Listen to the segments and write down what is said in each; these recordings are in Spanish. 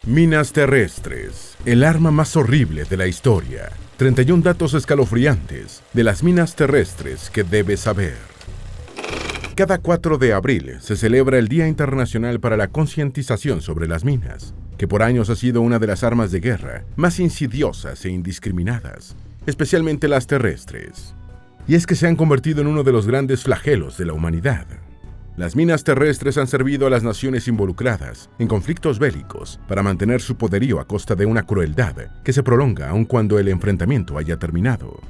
Minas terrestres, el arma más horrible de la historia. 31 datos escalofriantes de las minas terrestres que debes saber. Cada 4 de abril se celebra el Día Internacional para la Concientización sobre las Minas, que por años ha sido una de las armas de guerra más insidiosas e indiscriminadas, especialmente las terrestres. Y es que se han convertido en uno de los grandes flagelos de la humanidad. Las minas terrestres han servido a las naciones involucradas en conflictos bélicos para mantener su poderío a costa de una crueldad que se prolonga aun cuando el enfrentamiento haya terminado.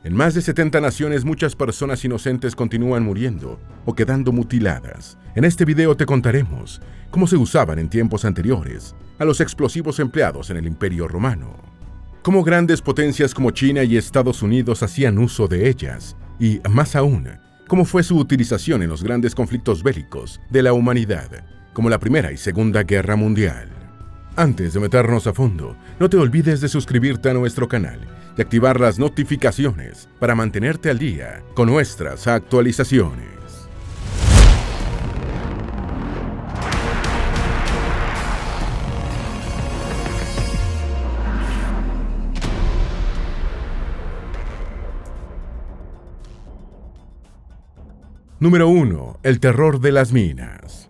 En más de 70 naciones muchas personas inocentes continúan muriendo o quedando mutiladas. En este video te contaremos cómo se usaban en tiempos anteriores a los explosivos empleados en el Imperio Romano, cómo grandes potencias como China y Estados Unidos hacían uso de ellas y, más aún, cómo fue su utilización en los grandes conflictos bélicos de la humanidad, como la Primera y Segunda Guerra Mundial. Antes de meternos a fondo, no te olvides de suscribirte a nuestro canal y activar las notificaciones para mantenerte al día con nuestras actualizaciones. Número 1. El terror de las minas.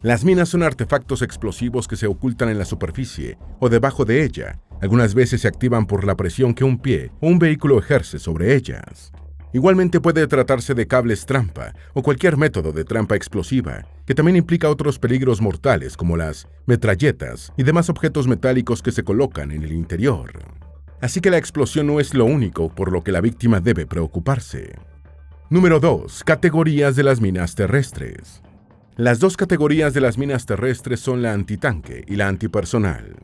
Las minas son artefactos explosivos que se ocultan en la superficie o debajo de ella. Algunas veces se activan por la presión que un pie o un vehículo ejerce sobre ellas. Igualmente puede tratarse de cables trampa o cualquier método de trampa explosiva, que también implica otros peligros mortales como las metralletas y demás objetos metálicos que se colocan en el interior. Así que la explosión no es lo único por lo que la víctima debe preocuparse. Número 2. Categorías de las minas terrestres. Las dos categorías de las minas terrestres son la antitanque y la antipersonal.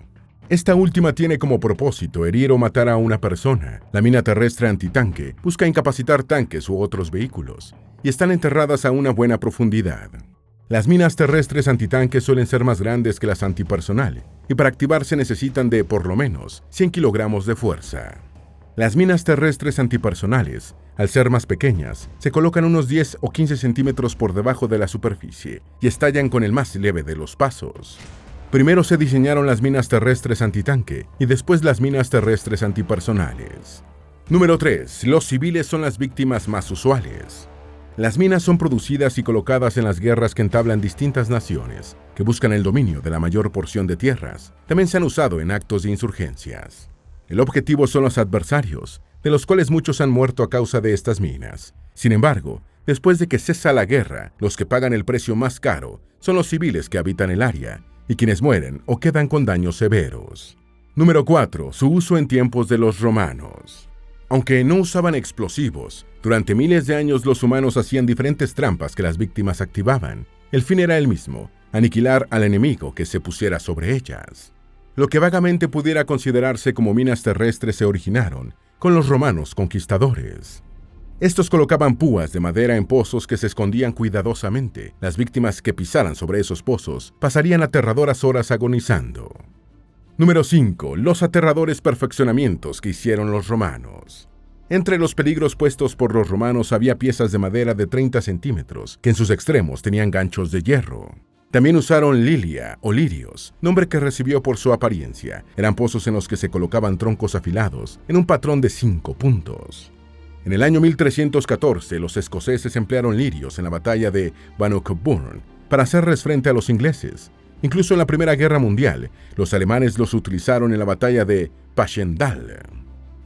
Esta última tiene como propósito herir o matar a una persona. La mina terrestre antitanque busca incapacitar tanques u otros vehículos y están enterradas a una buena profundidad. Las minas terrestres antitanque suelen ser más grandes que las antipersonal y para activarse necesitan de por lo menos 100 kilogramos de fuerza. Las minas terrestres antipersonales, al ser más pequeñas, se colocan unos 10 o 15 centímetros por debajo de la superficie y estallan con el más leve de los pasos. Primero se diseñaron las minas terrestres antitanque y después las minas terrestres antipersonales. Número 3. Los civiles son las víctimas más usuales. Las minas son producidas y colocadas en las guerras que entablan distintas naciones, que buscan el dominio de la mayor porción de tierras. También se han usado en actos de insurgencias. El objetivo son los adversarios, de los cuales muchos han muerto a causa de estas minas. Sin embargo, después de que cesa la guerra, los que pagan el precio más caro son los civiles que habitan el área y quienes mueren o quedan con daños severos. Número 4. Su uso en tiempos de los romanos. Aunque no usaban explosivos, durante miles de años los humanos hacían diferentes trampas que las víctimas activaban. El fin era el mismo: aniquilar al enemigo que se pusiera sobre ellas. Lo que vagamente pudiera considerarse como minas terrestres se originaron con los romanos conquistadores. Estos colocaban púas de madera en pozos que se escondían cuidadosamente. Las víctimas que pisaran sobre esos pozos pasarían aterradoras horas agonizando. Número 5. Los aterradores perfeccionamientos que hicieron los romanos. Entre los peligros puestos por los romanos había piezas de madera de 30 centímetros que en sus extremos tenían ganchos de hierro. También usaron lilia o lirios, nombre que recibió por su apariencia. Eran pozos en los que se colocaban troncos afilados en un patrón de 5 puntos. En el año 1314, los escoceses emplearon lirios en la batalla de Bannockburn para hacerles frente a los ingleses. Incluso en la Primera Guerra Mundial, los alemanes los utilizaron en la batalla de Passchendaele.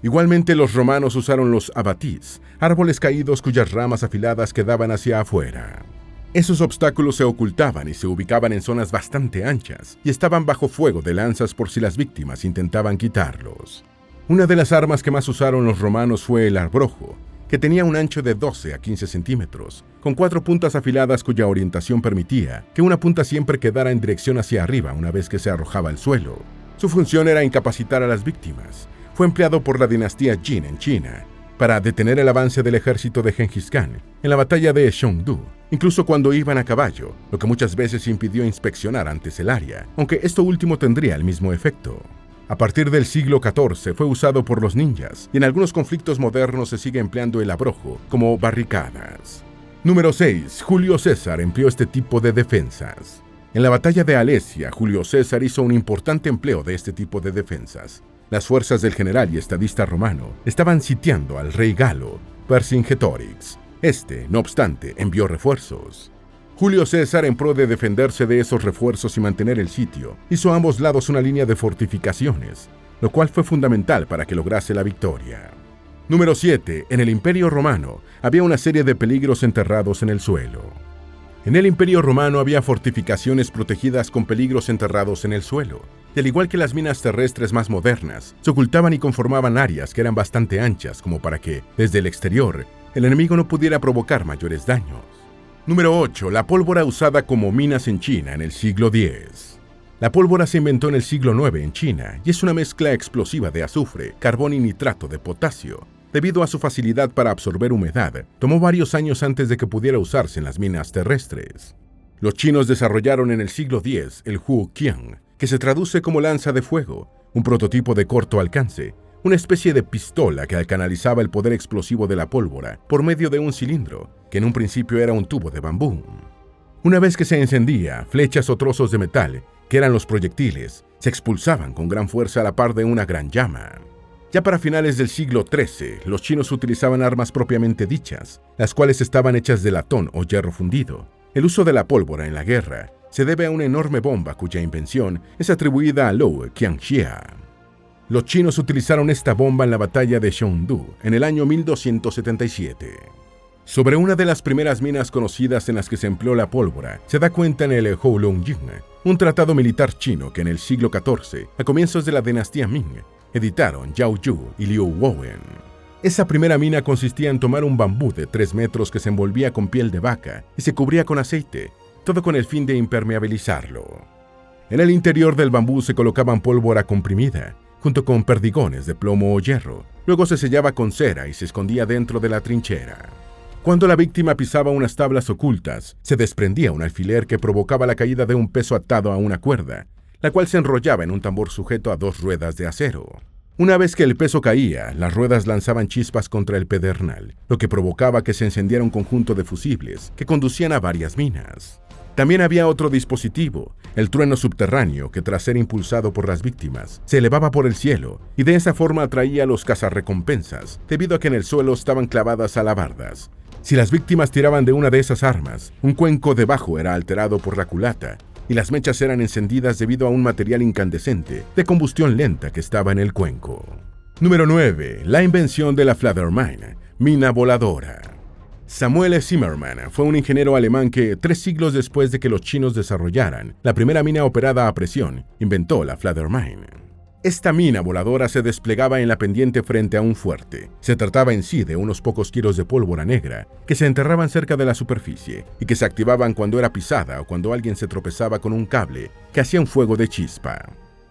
Igualmente, los romanos usaron los abatís, árboles caídos cuyas ramas afiladas quedaban hacia afuera. Esos obstáculos se ocultaban y se ubicaban en zonas bastante anchas y estaban bajo fuego de lanzas por si las víctimas intentaban quitarlos. Una de las armas que más usaron los romanos fue el arbrojo, que tenía un ancho de 12 a 15 centímetros, con 4 puntas afiladas cuya orientación permitía que una punta siempre quedara en dirección hacia arriba una vez que se arrojaba al suelo. Su función era incapacitar a las víctimas. Fue empleado por la dinastía Jin en China para detener el avance del ejército de Gengis Khan en la batalla de Xiongdu, incluso cuando iban a caballo, lo que muchas veces impidió inspeccionar antes el área, aunque esto último tendría el mismo efecto. A partir del siglo XIV fue usado por los ninjas y en algunos conflictos modernos se sigue empleando el abrojo como barricadas. Número 6. Julio César empleó este tipo de defensas. En la batalla de Alesia, Julio César hizo un importante empleo de este tipo de defensas. Las fuerzas del general y estadista romano estaban sitiando al rey galo, Vercingetorix. Este, no obstante, envió refuerzos. Julio César, en pro de defenderse de esos refuerzos y mantener el sitio, hizo a ambos lados una línea de fortificaciones, lo cual fue fundamental para que lograse la victoria. Número 7. En el Imperio Romano había una serie de peligros enterrados en el suelo. En el Imperio Romano había fortificaciones protegidas con peligros enterrados en el suelo, y al igual que las minas terrestres más modernas, se ocultaban y conformaban áreas que eran bastante anchas como para que, desde el exterior, el enemigo no pudiera provocar mayores daños. Número 8. La pólvora usada como minas en China en el siglo X. La pólvora se inventó en el siglo IX en China y es una mezcla explosiva de azufre, carbón y nitrato de potasio. Debido a su facilidad para absorber humedad, tomó varios años antes de que pudiera usarse en las minas terrestres. Los chinos desarrollaron en el siglo X el Huqian, que se traduce como lanza de fuego, un prototipo de corto alcance, una especie de pistola que canalizaba el poder explosivo de la pólvora por medio de un cilindro, que en un principio era un tubo de bambú. Una vez que se encendía, flechas o trozos de metal, que eran los proyectiles, se expulsaban con gran fuerza a la par de una gran llama. Ya para finales del siglo XIII, los chinos utilizaban armas propiamente dichas, las cuales estaban hechas de latón o hierro fundido. El uso de la pólvora en la guerra se debe a una enorme bomba cuya invención es atribuida a Lou Qianxia. Los chinos utilizaron esta bomba en la batalla de Xiongdu en el año 1277. Sobre una de las primeras minas conocidas en las que se empleó la pólvora, se da cuenta en el Houloujing, un tratado militar chino que en el siglo XIV, a comienzos de la dinastía Ming, editaron Yao Yu y Liu Wowen. Esa primera mina consistía en tomar un bambú de 3 metros que se envolvía con piel de vaca y se cubría con aceite, todo con el fin de impermeabilizarlo. En el interior del bambú se colocaban pólvora comprimida, junto con perdigones de plomo o hierro. Luego se sellaba con cera y se escondía dentro de la trinchera. Cuando la víctima pisaba unas tablas ocultas, se desprendía un alfiler que provocaba la caída de un peso atado a una cuerda, la cual se enrollaba en un tambor sujeto a 2 ruedas de acero. Una vez que el peso caía, las ruedas lanzaban chispas contra el pedernal, lo que provocaba que se encendiera un conjunto de fusibles que conducían a varias minas. También había otro dispositivo, el trueno subterráneo, que tras ser impulsado por las víctimas, se elevaba por el cielo y de esa forma atraía a los cazarrecompensas, debido a que en el suelo estaban clavadas alabardas. Si las víctimas tiraban de una de esas armas, un cuenco debajo era alterado por la culata y las mechas eran encendidas debido a un material incandescente de combustión lenta que estaba en el cuenco. Número 9. La invención de la Fledermain, mina voladora. Samuel Zimmermann fue un ingeniero alemán que, 3 siglos después de que los chinos desarrollaran la primera mina operada a presión, inventó la Fledermain. Esta mina voladora se desplegaba en la pendiente frente a un fuerte. Se trataba en sí de unos pocos kilos de pólvora negra que se enterraban cerca de la superficie y que se activaban cuando era pisada o cuando alguien se tropezaba con un cable que hacía un fuego de chispa.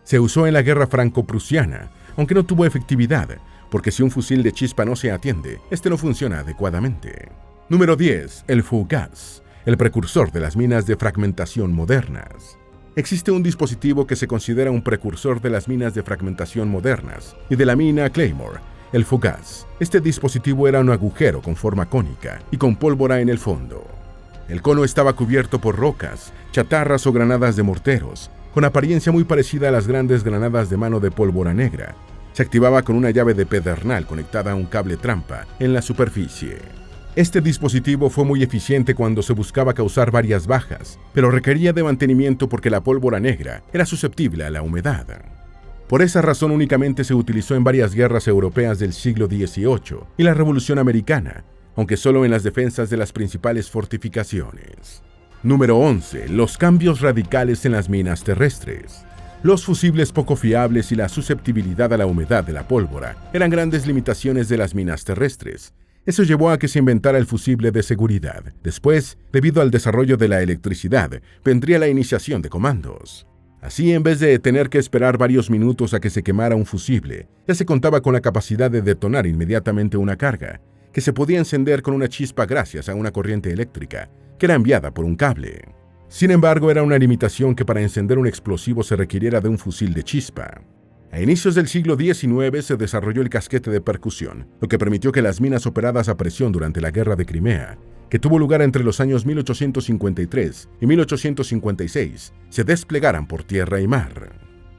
Se usó en la guerra franco-prusiana, aunque no tuvo efectividad, porque si un fusil de chispa no se atiende, este no funciona adecuadamente. Número 10. El fugaz, el precursor de las minas de fragmentación modernas. Existe un dispositivo que se considera un precursor de las minas de fragmentación modernas y de la mina Claymore, el fugaz. Este dispositivo era un agujero con forma cónica y con pólvora en el fondo. El cono estaba cubierto por rocas, chatarras o granadas de morteros, con apariencia muy parecida a las grandes granadas de mano de pólvora negra. Se activaba con una llave de pedernal conectada a un cable trampa en la superficie. Este dispositivo fue muy eficiente cuando se buscaba causar varias bajas, pero requería de mantenimiento porque la pólvora negra era susceptible a la humedad. Por esa razón únicamente se utilizó en varias guerras europeas del siglo XVIII y la Revolución Americana, aunque solo en las defensas de las principales fortificaciones. Número 11. Los cambios radicales en las minas terrestres. Los fusibles poco fiables y la susceptibilidad a la humedad de la pólvora eran grandes limitaciones de las minas terrestres. Eso llevó a que se inventara el fusible de seguridad. Después, debido al desarrollo de la electricidad, vendría la iniciación de comandos. Así, en vez de tener que esperar varios minutos a que se quemara un fusible, ya se contaba con la capacidad de detonar inmediatamente una carga, que se podía encender con una chispa gracias a una corriente eléctrica, que era enviada por un cable. Sin embargo, era una limitación que para encender un explosivo se requiriera de un fusil de chispa. A inicios del siglo XIX se desarrolló el casquete de percusión, lo que permitió que las minas operadas a presión durante la Guerra de Crimea que tuvo lugar entre los años 1853 y 1856, se desplegaran por tierra y mar.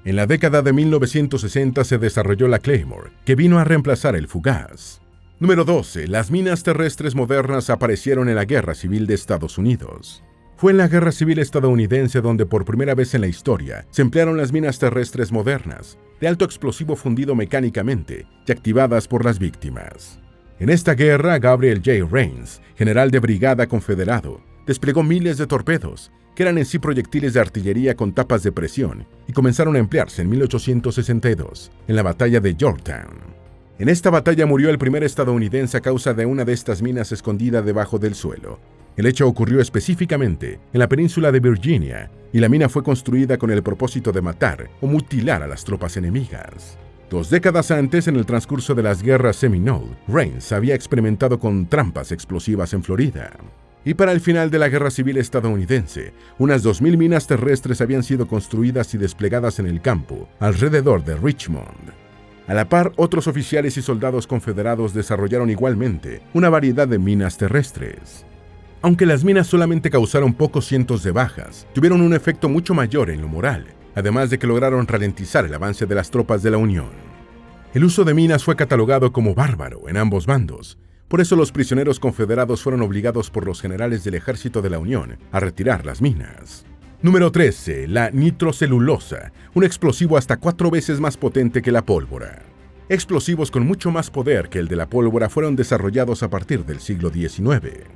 En la década de 1960 se desarrolló la Claymore, que vino a reemplazar el fugaz. Número 12. Las minas terrestres modernas aparecieron en la Guerra Civil de Estados Unidos. Fue en la Guerra Civil estadounidense donde por primera vez en la historia se emplearon las minas terrestres modernas, de alto explosivo fundido mecánicamente y activadas por las víctimas. En esta guerra, Gabriel J. Rains, general de brigada confederado, desplegó miles de torpedos, que eran en sí proyectiles de artillería con tapas de presión, y comenzaron a emplearse en 1862, en la batalla de Yorktown. En esta batalla murió el primer estadounidense a causa de una de estas minas escondida debajo del suelo. El hecho ocurrió específicamente en la península de Virginia, y la mina fue construida con el propósito de matar o mutilar a las tropas enemigas. 2 décadas antes, en el transcurso de las guerras Seminole, Rains había experimentado con trampas explosivas en Florida. Y para el final de la Guerra Civil estadounidense, unas 2.000 minas terrestres habían sido construidas y desplegadas en el campo, alrededor de Richmond. A la par, otros oficiales y soldados confederados desarrollaron igualmente una variedad de minas terrestres. Aunque las minas solamente causaron pocos cientos de bajas, tuvieron un efecto mucho mayor en lo moral, además de que lograron ralentizar el avance de las tropas de la Unión. El uso de minas fue catalogado como bárbaro en ambos bandos. Por eso los prisioneros confederados fueron obligados por los generales del ejército de la Unión a retirar las minas. Número 13. La nitrocelulosa, un explosivo hasta 4 veces más potente que la pólvora. Explosivos con mucho más poder que el de la pólvora fueron desarrollados a partir del siglo XIX.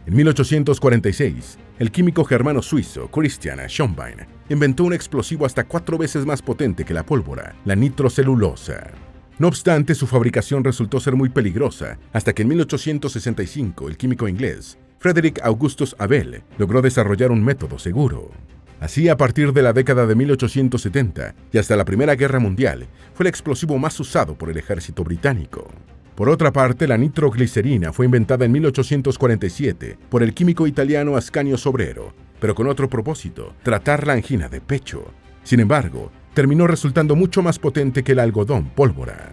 En 1846, el químico germano-suizo Christian Schonbein inventó un explosivo hasta 4 veces más potente que la pólvora, la nitrocelulosa. No obstante, su fabricación resultó ser muy peligrosa, hasta que en 1865 el químico inglés Frederick Augustus Abel logró desarrollar un método seguro. Así, a partir de la década de 1870 y hasta la Primera Guerra Mundial, fue el explosivo más usado por el ejército británico. Por otra parte, la nitroglicerina fue inventada en 1847 por el químico italiano Ascanio Sobrero, pero con otro propósito: tratar la angina de pecho. Sin embargo, terminó resultando mucho más potente que el algodón pólvora.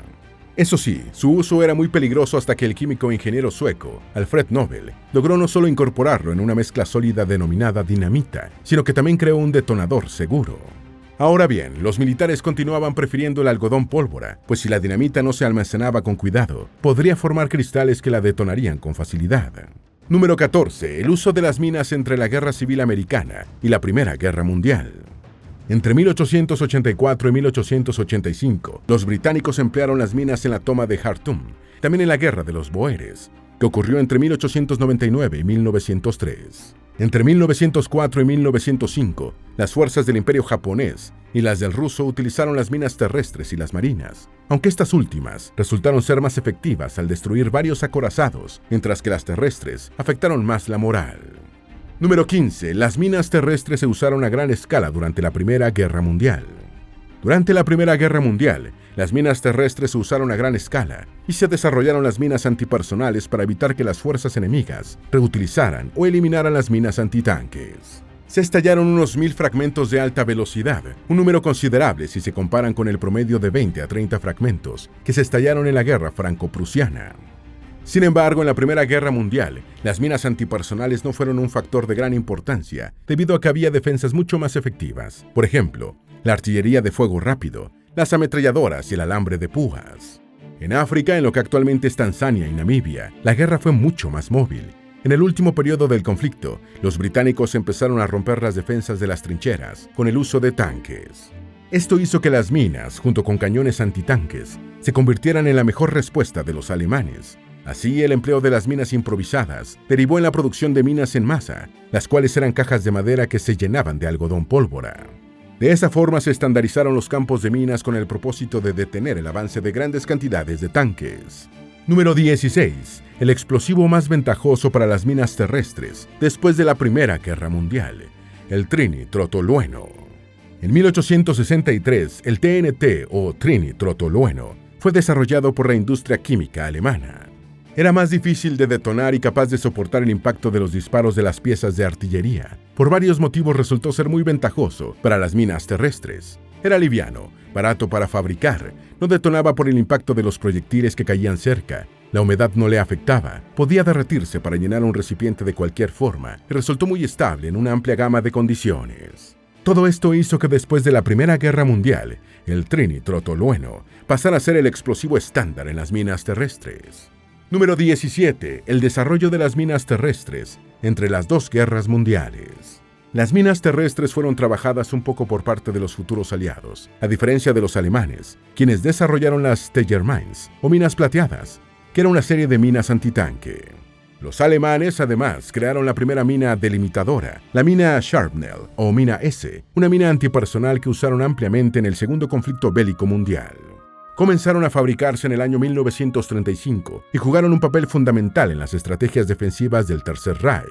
Eso sí, su uso era muy peligroso hasta que el químico ingeniero sueco Alfred Nobel logró no solo incorporarlo en una mezcla sólida denominada dinamita, sino que también creó un detonador seguro. Ahora bien, los militares continuaban prefiriendo el algodón pólvora, pues si la dinamita no se almacenaba con cuidado, podría formar cristales que la detonarían con facilidad. Número 14. El uso de las minas entre la Guerra Civil Americana y la Primera Guerra Mundial. Entre 1884 y 1885, los británicos emplearon las minas en la toma de Jartum, también en la Guerra de los Bóeres, que ocurrió entre 1899 y 1903. Entre 1904 y 1905, las fuerzas del Imperio japonés y las del ruso utilizaron las minas terrestres y las marinas, aunque estas últimas resultaron ser más efectivas al destruir varios acorazados, mientras que las terrestres afectaron más la moral. Número 15. Las minas terrestres se usaron a gran escala durante la Primera Guerra Mundial. Durante la Primera Guerra Mundial, las minas terrestres se usaron a gran escala y se desarrollaron las minas antipersonales para evitar que las fuerzas enemigas reutilizaran o eliminaran las minas antitanques. Se estallaron unos 1000 fragmentos de alta velocidad, un número considerable si se comparan con el promedio de 20 a 30 fragmentos que se estallaron en la Guerra Franco-Prusiana. Sin embargo, en la Primera Guerra Mundial, las minas antipersonales no fueron un factor de gran importancia, debido a que había defensas mucho más efectivas. Por ejemplo, la artillería de fuego rápido, las ametralladoras y el alambre de púas. En África, en lo que actualmente es Tanzania y Namibia, la guerra fue mucho más móvil. En el último periodo del conflicto, los británicos empezaron a romper las defensas de las trincheras con el uso de tanques. Esto hizo que las minas, junto con cañones antitanques, se convirtieran en la mejor respuesta de los alemanes. Así, el empleo de las minas improvisadas derivó en la producción de minas en masa, las cuales eran cajas de madera que se llenaban de algodón pólvora. De esa forma se estandarizaron los campos de minas con el propósito de detener el avance de grandes cantidades de tanques. Número 16. El explosivo más ventajoso para las minas terrestres después de la Primera Guerra Mundial, el trinitrotolueno. En 1863, el TNT o trinitrotolueno fue desarrollado por la industria química alemana. Era más difícil de detonar y capaz de soportar el impacto de los disparos de las piezas de artillería. Por varios motivos resultó ser muy ventajoso para las minas terrestres. Era liviano, barato para fabricar, no detonaba por el impacto de los proyectiles que caían cerca, La humedad no le afectaba, podía derretirse para llenar un recipiente de cualquier forma y resultó muy estable en una amplia gama de condiciones. Todo esto hizo que después de la Primera Guerra Mundial, el trinitrotolueno pasara a ser el explosivo estándar en las minas terrestres. Número 17. El desarrollo de las minas terrestres entre las dos guerras mundiales. Las minas terrestres fueron trabajadas un poco por parte de los futuros aliados, a diferencia de los alemanes, quienes desarrollaron las Steger Mines, o minas plateadas, que era una serie de minas antitanque. Los alemanes, además, crearon la primera mina delimitadora, la mina Shrapnel, o mina S, una mina antipersonal que usaron ampliamente en el segundo conflicto bélico mundial. Comenzaron a fabricarse en el año 1935 y jugaron un papel fundamental en las estrategias defensivas del Tercer Reich.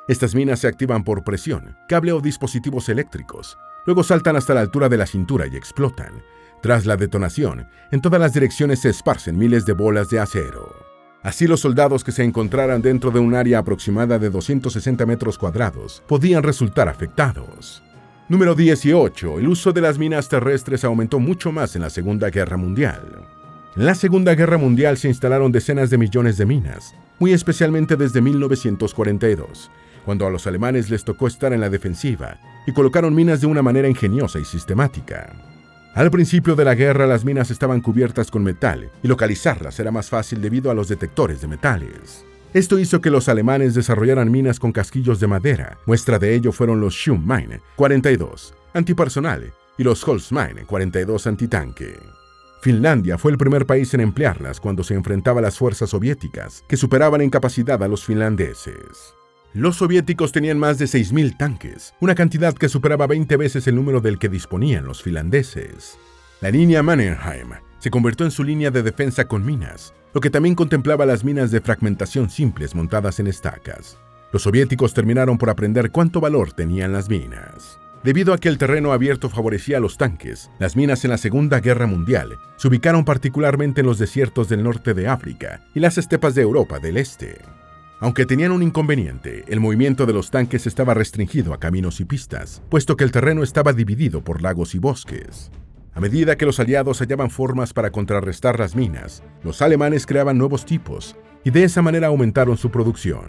Estas minas se activan por presión, cable o dispositivos eléctricos, luego saltan hasta la altura de la cintura y explotan. Tras la detonación, en todas las direcciones se esparcen miles de bolas de acero. Así los soldados que se encontraran dentro de un área aproximada de 260 metros cuadrados podían resultar afectados. Número 18. El uso de las minas terrestres aumentó mucho más en la Segunda Guerra Mundial. En la Segunda Guerra Mundial se instalaron decenas de millones de minas, muy especialmente desde 1942, cuando a los alemanes les tocó estar en la defensiva y colocaron minas de una manera ingeniosa y sistemática. Al principio de la guerra las minas estaban cubiertas con metal y localizarlas era más fácil debido a los detectores de metales. Esto hizo que los alemanes desarrollaran minas con casquillos de madera. Muestra de ello fueron los Schumann 42 antipersonal y los Holzmine 42 antitanque. Finlandia fue el primer país en emplearlas cuando se enfrentaba a las fuerzas soviéticas, que superaban en capacidad a los finlandeses. Los soviéticos tenían más de 6.000 tanques, una cantidad que superaba 20 veces el número del que disponían los finlandeses. La línea Mannerheim se convirtió en su línea de defensa con minas, lo que también contemplaba las minas de fragmentación simples montadas en estacas. Los soviéticos terminaron por aprender cuánto valor tenían las minas. Debido a que el terreno abierto favorecía a los tanques, las minas en la Segunda Guerra Mundial se ubicaron particularmente en los desiertos del norte de África y las estepas de Europa del Este. Aunque tenían un inconveniente, el movimiento de los tanques estaba restringido a caminos y pistas, puesto que el terreno estaba dividido por lagos y bosques. A medida que los aliados hallaban formas para contrarrestar las minas, los alemanes creaban nuevos tipos y de esa manera aumentaron su producción.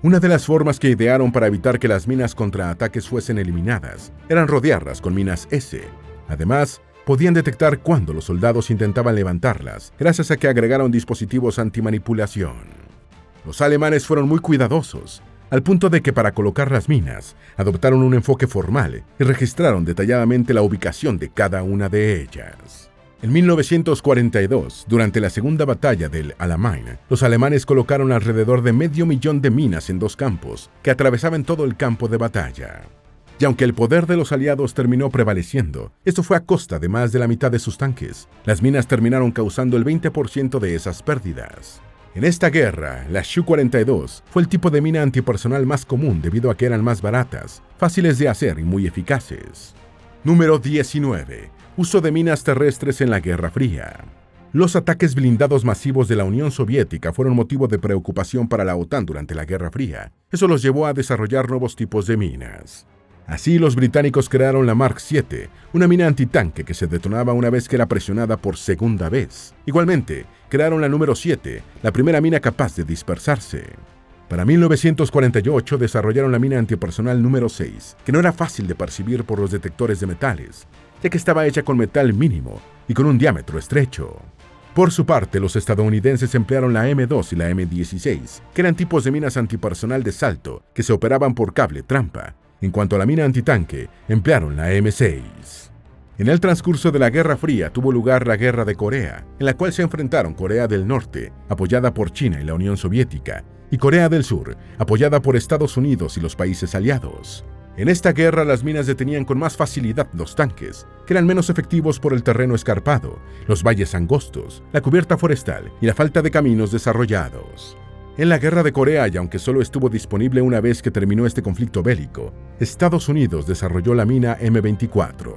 Una de las formas que idearon para evitar que las minas contraataques fuesen eliminadas eran rodearlas con minas S. Además, podían detectar cuando los soldados intentaban levantarlas, gracias a que agregaron dispositivos antimanipulación. Los alemanes fueron muy cuidadosos, al punto de que para colocar las minas, adoptaron un enfoque formal y registraron detalladamente la ubicación de cada una de ellas. En 1942, durante la Segunda Batalla del Alamein, los alemanes colocaron alrededor de 500.000 de minas en dos campos que atravesaban todo el campo de batalla. Y aunque el poder de los aliados terminó prevaleciendo, esto fue a costa de más de la mitad de sus tanques. Las minas terminaron causando el 20% de esas pérdidas. En esta guerra, la Shu-42 fue el tipo de mina antipersonal más común debido a que eran más baratas, fáciles de hacer y muy eficaces. Número 19. Uso de minas terrestres en la Guerra Fría. Los ataques blindados masivos de la Unión Soviética fueron motivo de preocupación para la OTAN durante la Guerra Fría. Eso los llevó a desarrollar nuevos tipos de minas. Así, los británicos crearon la Mark VII, una mina antitanque que se detonaba una vez que era presionada por segunda vez. Igualmente, crearon la número 7, la primera mina capaz de dispersarse. Para 1948 desarrollaron la mina antipersonal número 6, que no era fácil de percibir por los detectores de metales, ya que estaba hecha con metal mínimo y con un diámetro estrecho. Por su parte, los estadounidenses emplearon la M2 y la M16, que eran tipos de minas antipersonal de salto que se operaban por cable trampa. En cuanto a la mina antitanque, emplearon la M6. En el transcurso de la Guerra Fría tuvo lugar la Guerra de Corea, en la cual se enfrentaron Corea del Norte, apoyada por China y la Unión Soviética, y Corea del Sur, apoyada por Estados Unidos y los países aliados. En esta guerra las minas detenían con más facilidad los tanques, que eran menos efectivos por el terreno escarpado, los valles angostos, la cubierta forestal y la falta de caminos desarrollados. En la Guerra de Corea, y aunque solo estuvo disponible una vez que terminó este conflicto bélico, Estados Unidos desarrolló la mina M24.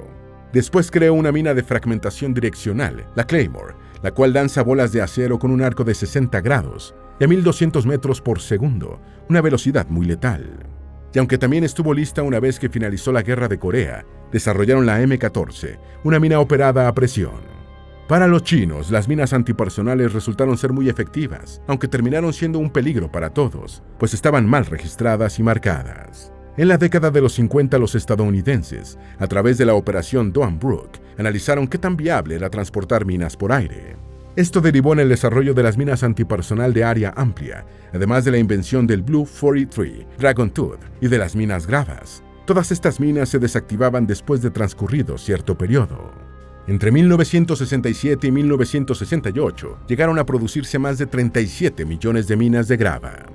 Después creó una mina de fragmentación direccional, la Claymore, la cual lanza bolas de acero con un arco de 60 grados y a 1200 metros por segundo, una velocidad muy letal. Y aunque también estuvo lista una vez que finalizó la Guerra de Corea, desarrollaron la M14, una mina operada a presión. Para los chinos, las minas antipersonales resultaron ser muy efectivas, aunque terminaron siendo un peligro para todos, pues estaban mal registradas y marcadas. En la década de los 50, los estadounidenses, a través de la operación Dawn Brook, analizaron qué tan viable era transportar minas por aire. Esto derivó en el desarrollo de las minas antipersonal de área amplia, además de la invención del Blue 43, Dragon Tooth y de las minas Gravas. Todas estas minas se desactivaban después de transcurrido cierto periodo. Entre 1967 y 1968 llegaron a producirse más de 37 millones de minas de grava.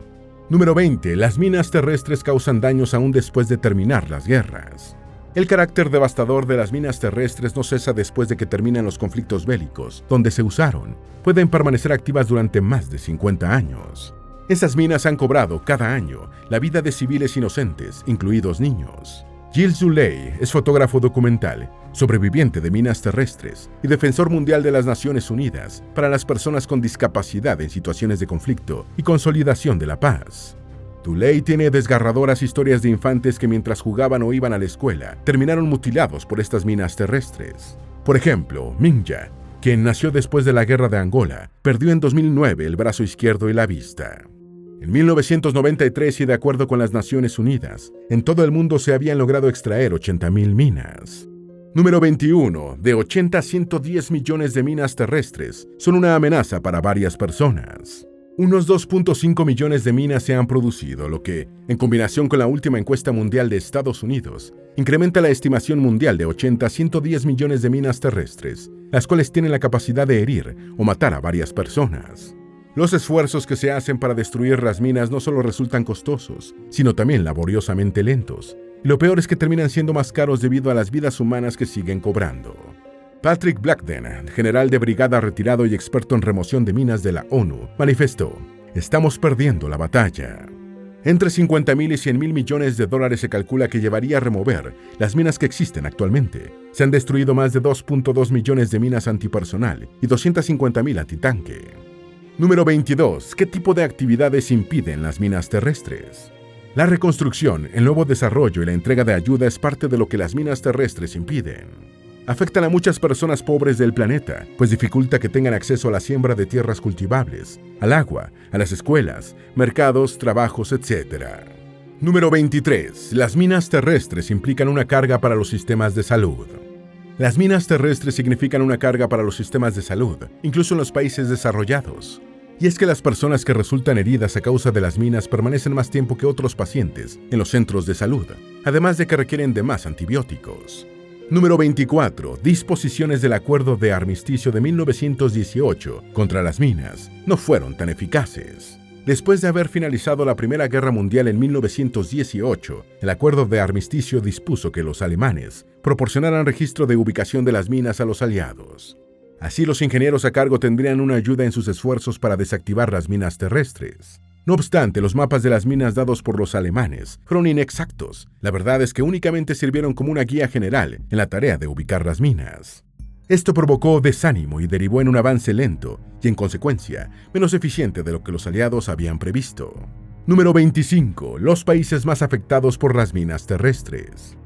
Número 20. Las minas terrestres causan daños aún después de terminar las guerras. El carácter devastador de las minas terrestres no cesa después de que terminan los conflictos bélicos, donde se usaron. Pueden permanecer activas durante más de 50 años. Esas minas han cobrado, cada año, la vida de civiles inocentes, incluidos niños. Gilles Zuley es fotógrafo documental, sobreviviente de minas terrestres y defensor mundial de las Naciones Unidas para las personas con discapacidad en situaciones de conflicto y consolidación de la paz. Zuley tiene desgarradoras historias de infantes que mientras jugaban o iban a la escuela, terminaron mutilados por estas minas terrestres. Por ejemplo, Minja, quien nació después de la guerra de Angola, perdió en 2009 el brazo izquierdo y la vista. En 1993, y de acuerdo con las Naciones Unidas, en todo el mundo se habían logrado extraer 80.000 minas. Número 21. De 80 a 110 millones de minas terrestres son una amenaza para varias personas. Unos 2.5 millones de minas se han producido, lo que, en combinación con la última encuesta mundial de Estados Unidos, incrementa la estimación mundial de 80 a 110 millones de minas terrestres, las cuales tienen la capacidad de herir o matar a varias personas. Los esfuerzos que se hacen para destruir las minas no solo resultan costosos, sino también laboriosamente lentos, y lo peor es que terminan siendo más caros debido a las vidas humanas que siguen cobrando. Patrick Blackden, general de brigada retirado y experto en remoción de minas de la ONU, manifestó: "Estamos perdiendo la batalla". Entre 50.000 y 100.000 millones de dólares se calcula que llevaría a remover las minas que existen actualmente. Se han destruido más de 2.2 millones de minas antipersonal y 250.000 antitanque. Número 22. ¿Qué tipo de actividades impiden las minas terrestres? La reconstrucción, el nuevo desarrollo y la entrega de ayuda es parte de lo que las minas terrestres impiden. Afectan a muchas personas pobres del planeta, pues dificulta que tengan acceso a la siembra de tierras cultivables, al agua, a las escuelas, mercados, trabajos, etc. Número 23. Las minas terrestres implican una carga para los sistemas de salud. Las minas terrestres significan una carga para los sistemas de salud, incluso en los países desarrollados. Y es que las personas que resultan heridas a causa de las minas permanecen más tiempo que otros pacientes en los centros de salud, además de que requieren de más antibióticos. Número 24. Disposiciones del Acuerdo de Armisticio de 1918 contra las minas no fueron tan eficaces. Después de haber finalizado la Primera Guerra Mundial en 1918, el Acuerdo de Armisticio dispuso que los alemanes proporcionaran registro de ubicación de las minas a los aliados. Así, los ingenieros a cargo tendrían una ayuda en sus esfuerzos para desactivar las minas terrestres. No obstante, los mapas de las minas dados por los alemanes fueron inexactos. La verdad es que únicamente sirvieron como una guía general en la tarea de ubicar las minas. Esto provocó desánimo y derivó en un avance lento y, en consecuencia, menos eficiente de lo que los aliados habían previsto. Número 25. Los países más afectados por las minas terrestres.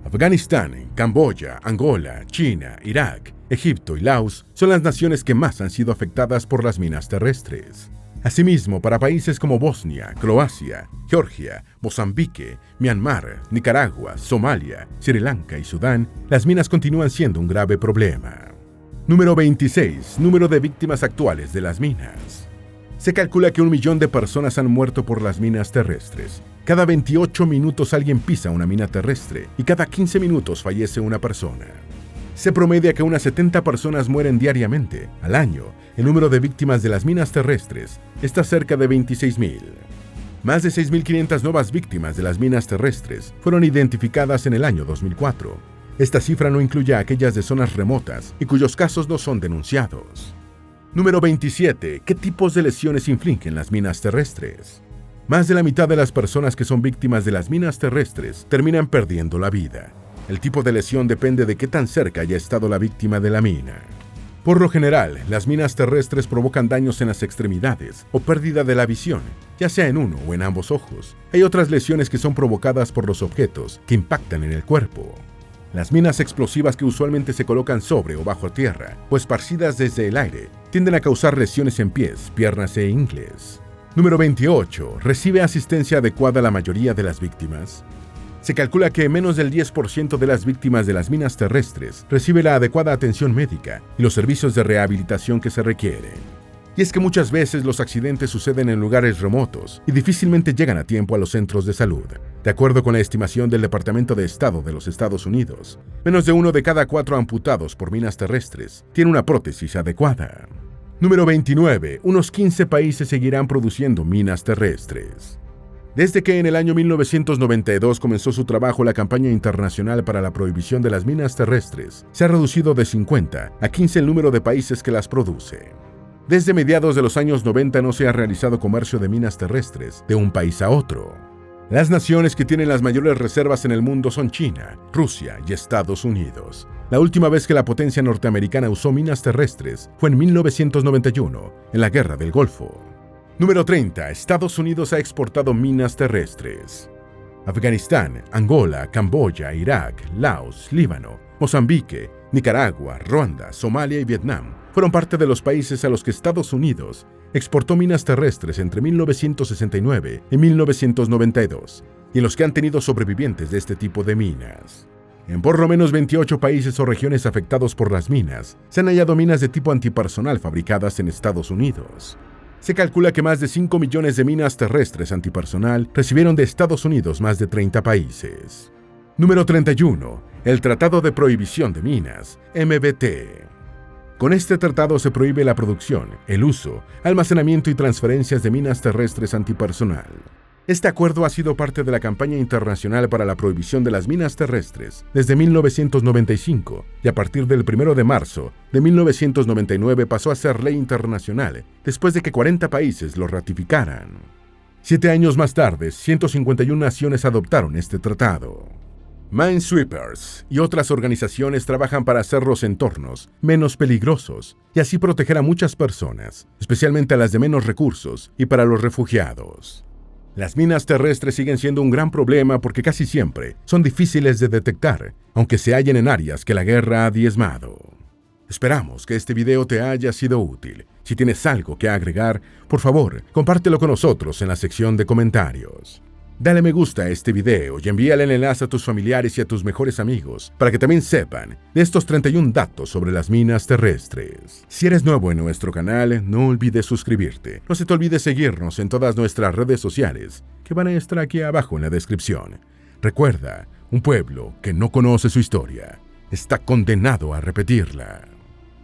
Afganistán, Camboya, Angola, China, Irak, Egipto y Laos son las naciones que más han sido afectadas por las minas terrestres. Asimismo, para países como Bosnia, Croacia, Georgia, Mozambique, Myanmar, Nicaragua, Somalia, Sri Lanka y Sudán, las minas continúan siendo un grave problema. Número 26. Número de víctimas actuales de las minas. Se calcula que 1 millón de personas han muerto por las minas terrestres. Cada 28 minutos alguien pisa una mina terrestre y cada 15 minutos fallece una persona. Se promedia que unas 70 personas mueren diariamente. Al año, el número de víctimas de las minas terrestres está cerca de 26.000. Más de 6.500 nuevas víctimas de las minas terrestres fueron identificadas en el año 2004. Esta cifra no incluye a aquellas de zonas remotas y cuyos casos no son denunciados. Número 27. ¿Qué tipos de lesiones infligen las minas terrestres? Más de la mitad de las personas que son víctimas de las minas terrestres terminan perdiendo la vida. El tipo de lesión depende de qué tan cerca haya estado la víctima de la mina. Por lo general, las minas terrestres provocan daños en las extremidades o pérdida de la visión, ya sea en uno o en ambos ojos. Hay otras lesiones que son provocadas por los objetos que impactan en el cuerpo. Las minas explosivas que usualmente se colocan sobre o bajo tierra o esparcidas desde el aire tienden a causar lesiones en pies, piernas e ingles. Número 28. ¿Recibe asistencia adecuada la mayoría de las víctimas? Se calcula que menos del 10% de las víctimas de las minas terrestres recibe la adecuada atención médica y los servicios de rehabilitación que se requieren. Y es que muchas veces los accidentes suceden en lugares remotos y difícilmente llegan a tiempo a los centros de salud. De acuerdo con la estimación del Departamento de Estado de los Estados Unidos, menos de 1 de cada 4 amputados por minas terrestres tiene una prótesis adecuada. Número 29. Unos 15 países seguirán produciendo minas terrestres. Desde que en el año 1992 comenzó su trabajo la campaña internacional para la prohibición de las minas terrestres, se ha reducido de 50 a 15 el número de países que las produce. Desde mediados de los años 90 no se ha realizado comercio de minas terrestres de un país a otro. Las naciones que tienen las mayores reservas en el mundo son China, Rusia y Estados Unidos. La última vez que la potencia norteamericana usó minas terrestres fue en 1991, en la Guerra del Golfo. Número 30. Estados Unidos ha exportado minas terrestres. Afganistán, Angola, Camboya, Irak, Laos, Líbano, Mozambique, Nicaragua, Ruanda, Somalia y Vietnam fueron parte de los países a los que Estados Unidos exportó minas terrestres entre 1969 y 1992, y en los que han tenido sobrevivientes de este tipo de minas. En por lo menos 28 países o regiones afectados por las minas, se han hallado minas de tipo antipersonal fabricadas en Estados Unidos. Se calcula que más de 5 millones de minas terrestres antipersonal recibieron de Estados Unidos más de 30 países. Número 31. El Tratado de Prohibición de Minas, MBT. Con este tratado se prohíbe la producción, el uso, almacenamiento y transferencias de minas terrestres antipersonal. Este acuerdo ha sido parte de la campaña internacional para la prohibición de las minas terrestres desde 1995 y a partir del 1 de marzo de 1999 pasó a ser ley internacional después de que 40 países lo ratificaran. 7 años más tarde, 151 naciones adoptaron este tratado. Minesweepers y otras organizaciones trabajan para hacer los entornos menos peligrosos y así proteger a muchas personas, especialmente a las de menos recursos y para los refugiados. Las minas terrestres siguen siendo un gran problema porque casi siempre son difíciles de detectar, aunque se hallen en áreas que la guerra ha diezmado. Esperamos que este video te haya sido útil. Si tienes algo que agregar, por favor, compártelo con nosotros en la sección de comentarios. Dale me gusta a este video y envíale el enlace a tus familiares y a tus mejores amigos para que también sepan de estos 31 datos sobre las minas terrestres. Si eres nuevo en nuestro canal, no olvides suscribirte. No se te olvide seguirnos en todas nuestras redes sociales que van a estar aquí abajo en la descripción. Recuerda, un pueblo que no conoce su historia está condenado a repetirla.